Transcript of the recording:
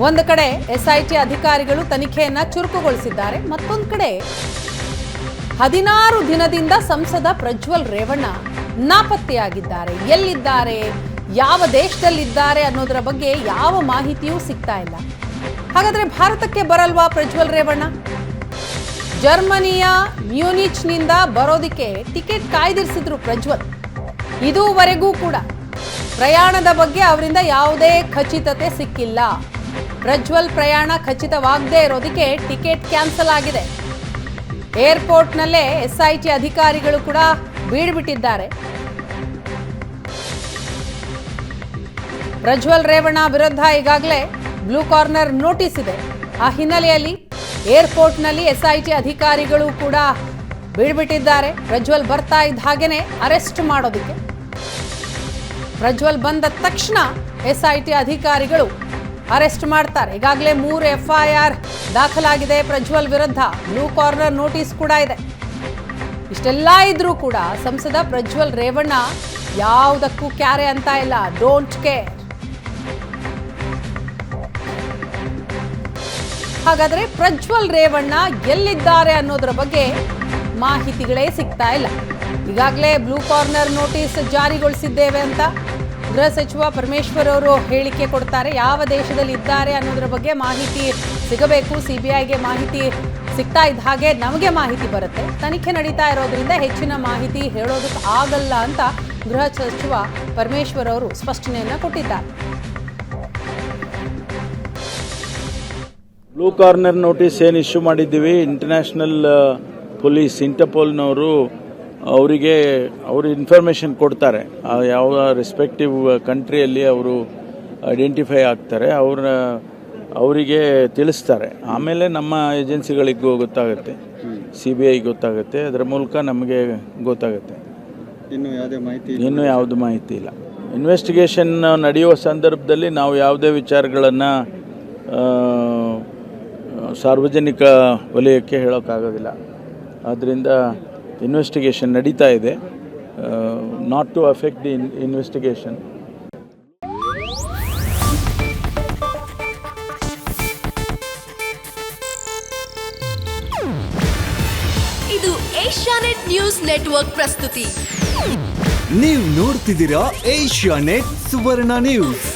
ಒಂದು ಕಡೆ ಎಸ್ಐಟಿ ಅಧಿಕಾರಿಗಳು ತನಿಖೆಯನ್ನ ಚುರುಕುಗೊಳಿಸಿದ್ದಾರೆ, ಮತ್ತೊಂದು ಕಡೆ 16 ದಿನದಿಂದ ಸಂಸದ ಪ್ರಜ್ವಲ್ ರೇವಣ್ಣ ನಾಪತ್ತೆಯಾಗಿದ್ದಾರೆ. ಎಲ್ಲಿದ್ದಾರೆ, ಯಾವ ದೇಶದಲ್ಲಿದ್ದಾರೆ ಅನ್ನೋದರ ಬಗ್ಗೆ ಯಾವ ಮಾಹಿತಿಯೂ ಸಿಗ್ತಾ ಇಲ್ಲ. ಹಾಗಾದ್ರೆ ಭಾರತಕ್ಕೆ ಬರಲ್ವಾ ಪ್ರಜ್ವಲ್ ರೇವಣ್ಣ? ಜರ್ಮನಿಯ ಮ್ಯೂನಿಚ್ನಿಂದ ಬರೋದಕ್ಕೆ ಟಿಕೆಟ್ ಕಾಯ್ದಿರಿಸಿದ್ರು ಪ್ರಜ್ವಲ್. ಇದುವರೆಗೂ ಕೂಡ ಪ್ರಯಾಣದ ಬಗ್ಗೆ ಅವರಿಂದ ಯಾವುದೇ ಖಚಿತತೆ ಸಿಕ್ಕಿಲ್ಲ. ಪ್ರಜ್ವಲ್ ಪ್ರಯಾಣ ಖಚಿತವಾಗದೇ ಇರೋದಕ್ಕೆ ಟಿಕೆಟ್ ಕ್ಯಾನ್ಸಲ್ ಆಗಿದೆ. ಏರ್ಪೋರ್ಟ್ನಲ್ಲೇ ಎಸ್ಐಟಿ ಅಧಿಕಾರಿಗಳು ಕೂಡ ಬೀಡ್ಬಿಟ್ಟಿದ್ದಾರೆ. ಪ್ರಜ್ವಲ್ ರೇವಣ್ಣ ವಿರುದ್ಧ ಈಗಾಗಲೇ ಬ್ಲೂ ಕಾರ್ನರ್ ನೋಟಿಸ್ ಇದೆ. ಆ ಹಿನ್ನೆಲೆಯಲ್ಲಿ ಏರ್ಪೋರ್ಟ್ನಲ್ಲಿ ಎಸ್ಐಟಿ ಅಧಿಕಾರಿಗಳು ಕೂಡ ಬೀಡ್ಬಿಟ್ಟಿದ್ದಾರೆ. ಪ್ರಜ್ವಲ್ ಬರ್ತಾ ಇದ್ದ ಹಾಗೇನೆ ಅರೆಸ್ಟ್ ಮಾಡೋದಕ್ಕೆ. ಪ್ರಜ್ವಲ್ ಬಂದ ತಕ್ಷಣ ಎಸ್ಐಟಿ ಅಧಿಕಾರಿಗಳು ಅರೆಸ್ಟ್ ಮಾಡ್ತಾರೆ. ಈಗಾಗಲೇ 3 FIR ದಾಖಲಾಗಿದೆ ಪ್ರಜ್ವಲ್ ವಿರುದ್ಧ. ಬ್ಲೂ ಕಾರ್ನರ್ ನೋಟಿಸ್ ಕೂಡ ಇದೆ. ಇಷ್ಟೆಲ್ಲ ಇದ್ರೂ ಕೂಡ ಸಂಸದ ಪ್ರಜ್ವಲ್ ರೇವಣ್ಣ ಯಾವುದಕ್ಕೂ ಕ್ಯಾರೆ ಅಂತ ಇಲ್ಲ, ಡೋಂಟ್ ಕೇರ್. ಹಾಗಾದ್ರೆ ಪ್ರಜ್ವಲ್ ರೇವಣ್ಣ ಎಲ್ಲಿದ್ದಾರೆ ಅನ್ನೋದರ ಬಗ್ಗೆ ಮಾಹಿತಿಗಳೇ ಸಿಗ್ತಾ ಇಲ್ಲ. ಈಗಾಗಲೇ ಬ್ಲೂ ಕಾರ್ನರ್ ನೋಟಿಸ್ ಜಾರಿಗೊಳಿಸಿದ್ದೇವೆ ಅಂತ ಗೃಹ ಸಚಿವ ಪರಮೇಶ್ವರ್ ಅವರು ಹೇಳಿಕೆ ಕೊಡ್ತಾರೆ. ಯಾವ ದೇಶದಲ್ಲಿ ಇದ್ದಾರೆ ಅನ್ನೋದರ ಬಗ್ಗೆ ಮಾಹಿತಿ ಸಿಗಬೇಕು. CBIಗೆ ಮಾಹಿತಿ ಸಿಗ್ತಾ ಇದ್ದ ಹಾಗೆ ನಮಗೆ ಮಾಹಿತಿ ಬರುತ್ತೆ. ತನಿಖೆ ನಡೀತಾ ಇರೋದ್ರಿಂದ ಹೆಚ್ಚಿನ ಮಾಹಿತಿ ಹೇಳೋದಕ್ಕೆ ಆಗಲ್ಲ ಅಂತ ಗೃಹ ಸಚಿವ ಪರಮೇಶ್ವರ್ ಅವರು ಸ್ಪಷ್ಟನೆಯನ್ನ ಕೊಟ್ಟಿದ್ದಾರೆ. ಬ್ಲೂ ಕಾರ್ನರ್ ನೋಟಿಸ್ ಏನು ಇಶ್ಯೂ ಮಾಡಿದ್ದೀವಿ, ಇಂಟರ್ನ್ಯಾಷನಲ್ ಪೊಲೀಸ್ ಇಂಟರ್ಪೋಲ್ನವರು ಅವರಿಗೆ ಅವರು ಇನ್ಫಾರ್ಮೇಷನ್ ಕೊಡ್ತಾರೆ. ಯಾವ ರೆಸ್ಪೆಕ್ಟಿವ್ ಕಂಟ್ರಿಯಲ್ಲಿ ಅವರು ಐಡೆಂಟಿಫೈ ಆಗ್ತಾರೆ, ಅವರಿಗೆ ತಿಳಿಸ್ತಾರೆ. ಆಮೇಲೆ ನಮ್ಮ ಏಜೆನ್ಸಿಗಳಿಗೂ ಗೊತ್ತಾಗುತ್ತೆ, CBI ಗೊತ್ತಾಗುತ್ತೆ, ಅದರ ಮೂಲಕ ನಮಗೆ ಗೊತ್ತಾಗುತ್ತೆ. ಇನ್ನೂ ಯಾವುದು ಮಾಹಿತಿ ಇಲ್ಲ. ಇನ್ವೆಸ್ಟಿಗೇಷನ್ ನಡೆಯುವ ಸಂದರ್ಭದಲ್ಲಿ ನಾವು ಯಾವುದೇ ವಿಚಾರಗಳನ್ನು ಸಾರ್ವಜನಿಕ ವಲಯಕ್ಕೆ ಹೇಳೋಕ್ಕಾಗೋದಿಲ್ಲ. ಆದ್ದರಿಂದ ಇನ್ವೆಸ್ಟಿಗೇಷನ್ ನಡೀತಾ ಇದೆ. Not to affect the investigation. ಇದು ಏಷ್ಯಾನೆಟ್ ನ್ಯೂಸ್ ನೆಟ್ವರ್ಕ್ ಪ್ರಸ್ತುತಿ. ನೀವು ನೋಡ್ತಿದ್ದೀರಾ ಏಷ್ಯಾನೆಟ್ ಸುವರ್ಣ ನ್ಯೂಸ್.